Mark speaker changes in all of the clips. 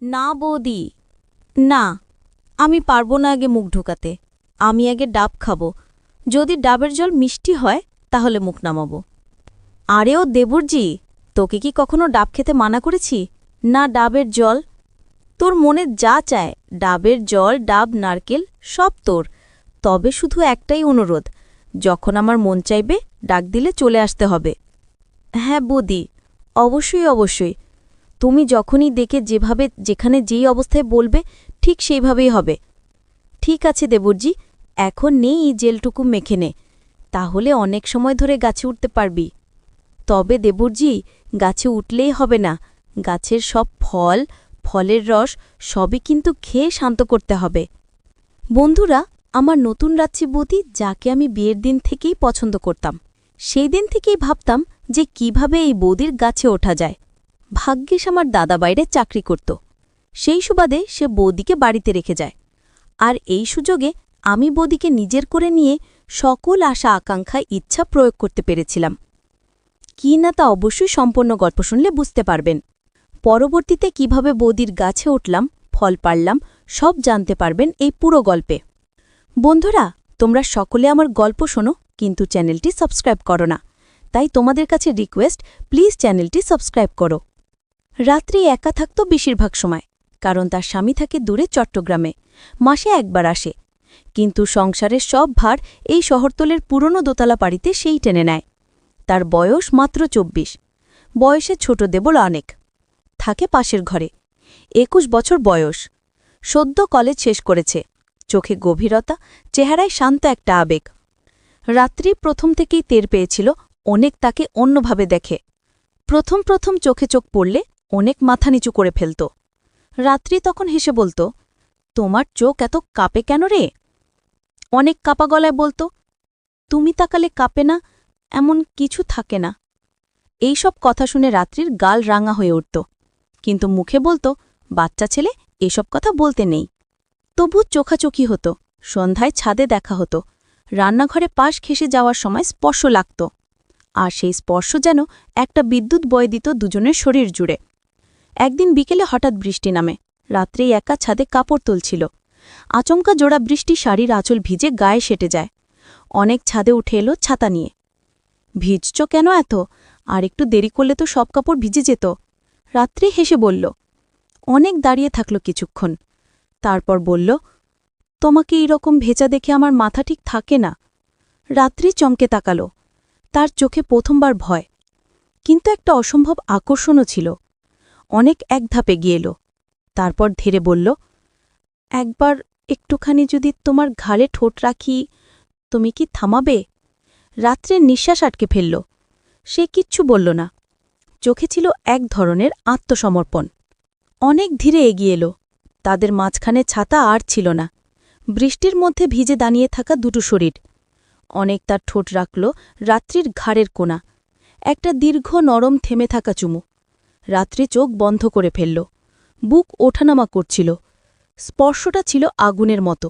Speaker 1: না বৌদি, না, আমি পারবো না আগে মুখ ঢোকাতে। আমি আগে ডাব খাবো। যদি ডাবের জল মিষ্টি হয় তাহলে মুখ নামাবো। আরে ও দেবুরজি, তোকে কি কখনো ডাব খেতে মানা করেছি? না ডাবের জল, তোর মনে যা চায়, ডাবের জল, ডাব, নারকেল সব তোর। তবে শুধু একটাই অনুরোধ, যখন আমার মন চাইবে ডাক দিলে চলে আসতে হবে। হ্যাঁ বৌদি, অবশ্যই অবশ্যই। তুমি যখনই ডেকে যেভাবে যেখানে যেই অবস্থায় বলবে ঠিক সেইভাবেই হবে। ঠিক আছে দেবুরজি, এখন নেই এই জেলটুকু মেখে নে, তাহলে অনেক সময় ধরে গাছে উঠতে পারবি। তবে দেবুরজি, গাছে উঠলেই হবে না, গাছের সব ফল, ফলের রস সবই কিন্তু খেয়ে শান্ত করতে হবে। বন্ধুরা, আমার নতুন রাত্রি বৌদি, যাকে আমি বিয়ের দিন থেকেই পছন্দ করতাম, সেই দিন থেকেই ভাবতাম যে কিভাবে এই বৌদির গাছে ওঠা যায়। ভাগ্যিস আমার দাদা বাইরে চাকরি করত, সেই সুবাদে সে বৌদিকে বাড়িতে রেখে যায়। আর এই সুযোগে আমি বৌদিকে নিজের করে নিয়ে সকল আশা আকাঙ্ক্ষা ইচ্ছা প্রয়োগ করতে পেরেছিলাম। কি না তা অবশ্যই সম্পূর্ণ গল্প শুনলে বুঝতে পারবেন। পরবর্তীতে কিভাবে বৌদির গাছে উঠলাম, ফল পারলাম, সব জানতে পারবেন এই পুরো গল্পে। বন্ধুরা, তোমরা সকলে আমার গল্প শোনো, কিন্তু চ্যানেলটি সাবস্ক্রাইব করো না। তাই তোমাদের কাছে রিকোয়েস্ট, প্লিজ চ্যানেলটি সাবস্ক্রাইব করো। রাত্রি একা থাকত বেশিরভাগ সময়, কারণ তার স্বামী থাকে দূরে চট্টগ্রামে, মাসে একবার আসে। কিন্তু সংসারের সব ভার এই শহরতলের পুরনো দোতলা বাড়িতে সেই টেনে নেয়। তার বয়স মাত্র ২৪, বয়সে ছোট দেবল অনেক। থাকে পাশের ঘরে, ২১ বছর বয়স, সদ্য কলেজ শেষ করেছে, চোখে গভীরতা, চেহারায় শান্ত একটা আবেগ। রাত্রি প্রথম থেকেই টের পেয়েছিল অনেক তাকে অন্যভাবে দেখে। প্রথম প্রথম চোখে চোখ পড়লে অনেক মাথা নিচু করে ফেলত। রাত্রি তখন হেসে বলত, তোমার চোখ এত কাঁপে কেন রে? অনেক কাপা গলায় বলত, তুমি তাকালে কাঁপে না, এমন কিছু থাকে না। এইসব কথা শুনে রাত্রির গাল রাঙা হয়ে উঠত, কিন্তু মুখে বলত, বাচ্চা ছেলে, এসব কথা বলতে নেই। তবু চোখাচোখি হতো, সন্ধ্যায় ছাদে দেখা হতো, রান্নাঘরে পাশ ঘেঁষে যাওয়ার সময় স্পর্শ লাগত। আর সেই স্পর্শ যেন একটা বিদ্যুৎ বয় দিত দুজনের শরীর জুড়ে। একদিন বিকেলে হঠাৎ বৃষ্টি নামে, রাত্রে একা ছাদে কাপড় তুলছিল। আচমকা জোড়া বৃষ্টি শাড়ির আঁচল ভিজে গায়ে সেটে যায়। অনেক ছাদে উঠে এলো ছাতা নিয়ে। ভিজছ কেন এত? আর একটু দেরি করলে তো সব কাপড় ভিজে যেত। রাত্রি হেসে বলল। অনেক দাঁড়িয়ে থাকল কিছুক্ষণ, তারপর বলল, তোমাকে এইরকম ভেজা দেখে আমার মাথা ঠিক থাকে না। রাত্রি চমকে তাকাল, তার চোখে প্রথমবার ভয়, কিন্তু একটা অসম্ভব আকর্ষণও ছিল। অনেক এক ধাপে গিয়ে এলো, তারপর ধীরে বলল, একবার একটুখানি যদি তোমার ঘাড়ে ঠোঁট রাখি, তুমি কি থামাবে? রাত্রের নিঃশ্বাস আটকে ফেলল, সে কিচ্ছু বলল না। চোখে ছিল এক ধরনের আত্মসমর্পণ। অনেক ধীরে এগিয়ে এলো, তাদের মাঝখানে ছাতা আর ছিল না। বৃষ্টির মধ্যে ভিজে দাঁড়িয়ে থাকা দুটো শরীর। অনেক তার ঠোঁট রাখল রাত্রির ঘাড়ের কোণা, একটা দীর্ঘ নরম থেমে থাকা চুমু। রাত্রি চোখ বন্ধ করে ফেলল, বুক ওঠানামা করছিল। স্পর্শটা ছিল আগুনের মতো,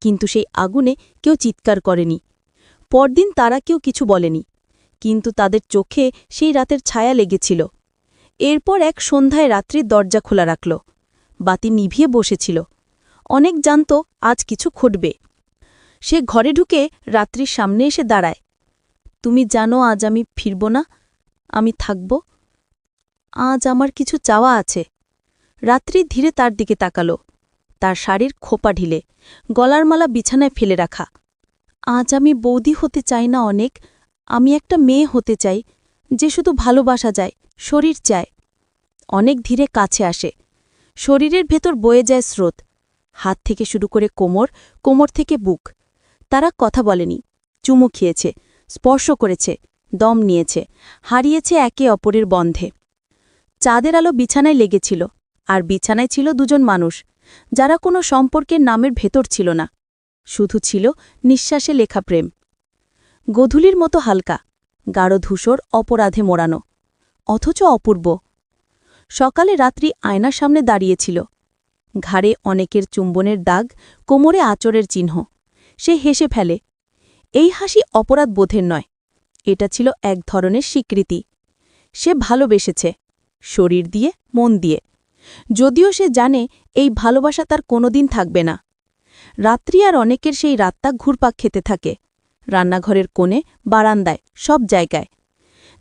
Speaker 1: কিন্তু সেই আগুনে কেউ চিৎকার করেনি। পরদিন তারা কেউ কিছু বলেনি, কিন্তু তাদের চোখে সেই রাতের ছায়া লেগেছিল। এরপর এক সন্ধ্যায় রাত্রির দরজা খোলা রাখল, বাতি নিভিয়ে বসেছিল। অনেক জানত আজ কিছু ঘটবে। সে ঘরে ঢুকে রাত্রির সামনে এসে দাঁড়ায়। তুমি জানো আজ আমি ফিরব না, আমি থাকব। আজ আমার কিছু চাওয়া আছে। রাত্রি ধীরে তার দিকে তাকাল, তার শাড়ির খোপা ঢিলে, গলার মালা বিছানায় ফেলে রাখা। আজ আমি বৌদি হতে চাই না অনেক, আমি একটা মেয়ে হতে চাই, যে শুধু ভালোবাসা যায়, শরীর চায়। অনেক ধীরে কাছে আসে, শরীরের ভেতর বয়ে যায় স্রোত, হাত থেকে শুরু করে কোমর, কোমর থেকে বুক। তারা কথা বলেনি, চুমু খেয়েছে, স্পর্শ করেছে, দম নিয়েছে, হারিয়েছে একে অপরের বন্ধে। চাঁদের আলো বিছানায় লেগেছিল, আর বিছানায় ছিল দুজন মানুষ, যারা কোনো সম্পর্কের নামের ভেতর ছিল না, শুধু ছিল নিঃশ্বাসে লেখা প্রেম। গধূলির মতো হালকা, গাঢ় ধূসর অপরাধে মোড়ানো, অথচ অপূর্ব। সকালে রাত্রি আয়নার সামনে দাঁড়িয়েছিল, ঘাড়ে অনেকের চুম্বনের দাগ, কোমরে আঁচড়ের চিহ্ন। সে হেসে ফেলে। এই হাসি অপরাধ বোধের নয়, এটা ছিল এক ধরনের স্বীকৃতি। সে ভালোবেসেছে, শরীর দিয়ে, মন দিয়ে। যদিও সে জানে এই ভালোবাসা তার কোনোদিন থাকবে না। রাত্রি আর অনেকের সেই রাতটা ঘুরপাক খেতে থাকে, রান্নাঘরের কোণে, বারান্দায়, সব জায়গায়।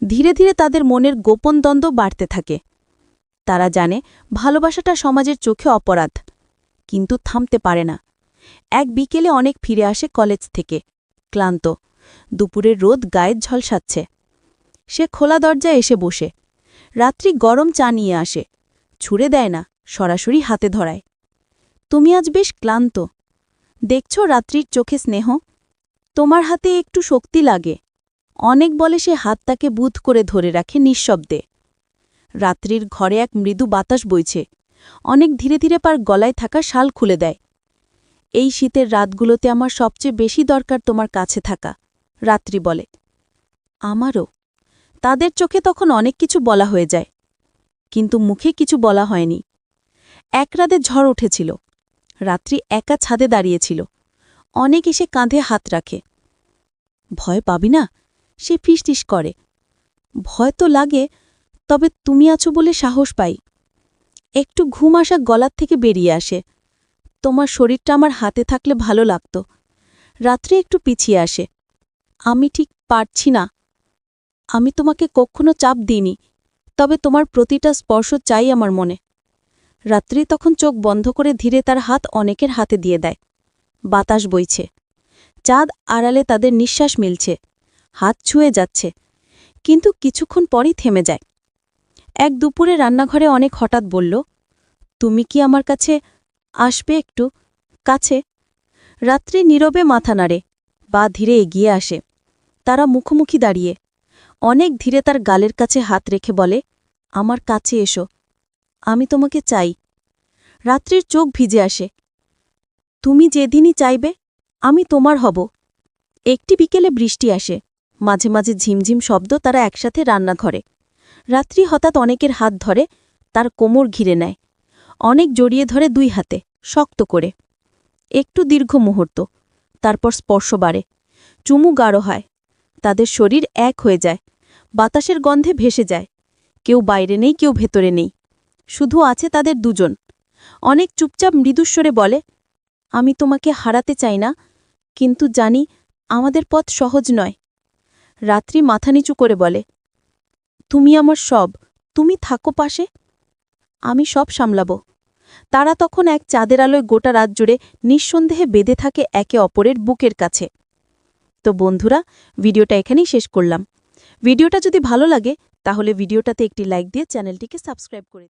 Speaker 1: ধীরে ধীরে তাদের মনের গোপন দ্বন্দ্ব বাড়তে থাকে। তারা জানে ভালোবাসাটা সমাজের চোখে অপরাধ, কিন্তু থামতে পারে না। এক বিকেলে অনেক ফিরে আসে কলেজ থেকে, ক্লান্ত। দুপুরের রোদ গায়ে ঝলসাচ্ছে। সে খোলা দরজায় এসে বসে। রাত্রি গরম চা নিয়ে আসে, ছুঁড়ে দেয় না, সরাসরি হাতে ধরায়। তুমি আজ বেশ ক্লান্ত। দেখছ রাত্রির চোখে স্নেহ? তোমার হাতে একটু শক্তি লাগে। অনেক বলে সে হাতটাকে বুধ করে ধরে রাখে নিঃশব্দে। রাত্রির ঘরে এক মৃদু বাতাস বইছে। অনেক ধীরে ধীরে পার গলায় থাকা শাল খুলে দেয়। এই শীতের রাতগুলোতে আমার সবচেয়ে বেশি দরকার তোমার কাছে থাকা, রাত্রি বলে। আমারও। তাদের চোখে তখন অনেক কিছু বলা হয়ে যায়, কিন্তু মুখে কিছু বলা হয়নি। এক রাতে ঝড় উঠেছিল। রাত্রি একা ছাদে দাঁড়িয়েছিল। অনেক এসে কাঁধে হাত রাখে। ভয় পাবি না? সে ফিসফিস করে। ভয় তো লাগে, তবে তুমি আছো বলে সাহস পাই। একটু ঘুম আসা গলার থেকে বেরিয়ে আসে। তোমার শরীরটা আমার হাতে থাকলে ভালো লাগত। রাত্রে একটু পিছিয়ে আসে। আমি ঠিক পারছি না। আমি তোমাকে কখনো চাপ দিইনি, তবে তোমার প্রতিটা স্পর্শ চাই আমার মনে। রাত্রি তখন চোখ বন্ধ করে ধীরে তার হাত অনেকের হাতে দিয়ে দেয়। বাতাস বইছে। চাঁদ আড়ালে তাদের নিঃশ্বাস মিলছে। হাত ছুঁয়ে যাচ্ছে, কিন্তু কিছুক্ষণ পরই থেমে যায়। এক দুপুরে রান্নাঘরে অনেক হঠাৎ বলল, তুমি কি আমার কাছে আসবে একটু কাছে? রাত্রি নীরবে মাথা নাড়ে, বা ধীরে এগিয়ে আসে। তারা মুখোমুখি দাঁড়িয়ে। অনেক ধীরে তার গালের কাছে হাত রেখে বলে, আমার কাছে এসো, আমি তোমাকে চাই। রাত্রির চোখ ভিজে আসে। তুমি যেদিনই চাইবে আমি তোমার হব। একটি বিকেলে বৃষ্টি আসে, মাঝে মাঝে ঝিমঝিম শব্দ। তারা একসাথে রান্নাঘরে। রাত্রি হঠাৎ অনেকের হাত ধরে, তার কোমর ঘিরে নেয়। অনেক জড়িয়ে ধরে দুই হাতে, শক্ত করে। একটু দীর্ঘ মুহূর্ত, তারপর স্পর্শ বাড়ে। চুমু গাঢ় হয়। তাদের শরীর এক হয়ে যায়। বাতাসের গন্ধে ভেসে যায়। কেউ বাইরে নেই, কেউ ভেতরে নেই। শুধু আছে তাদের দুজন। অনেক চুপচাপ মৃদুস্বরে বলে, আমি তোমাকে হারাতে চাই না, কিন্তু জানি আমাদের পথ সহজ নয়। রাত্রি মাথা নিচু করে বলে, তুমি আমার সব, তুমি থাকো পাশে, আমি সব সামলাব। তারা তখন এক চাঁদের আলোয় গোটা রাত জুড়ে নিঃসন্দেহে বেঁধে থাকে একে অপরের বুকের কাছে। তো বন্ধুরা, ভিডিওটা এখানেই শেষ করলাম। ভিডিওটা যদি ভালো লাগে তাহলে ভিডিওটাতে একটি লাইক দিয়ে চ্যানেলটিকে সাবস্ক্রাইব করে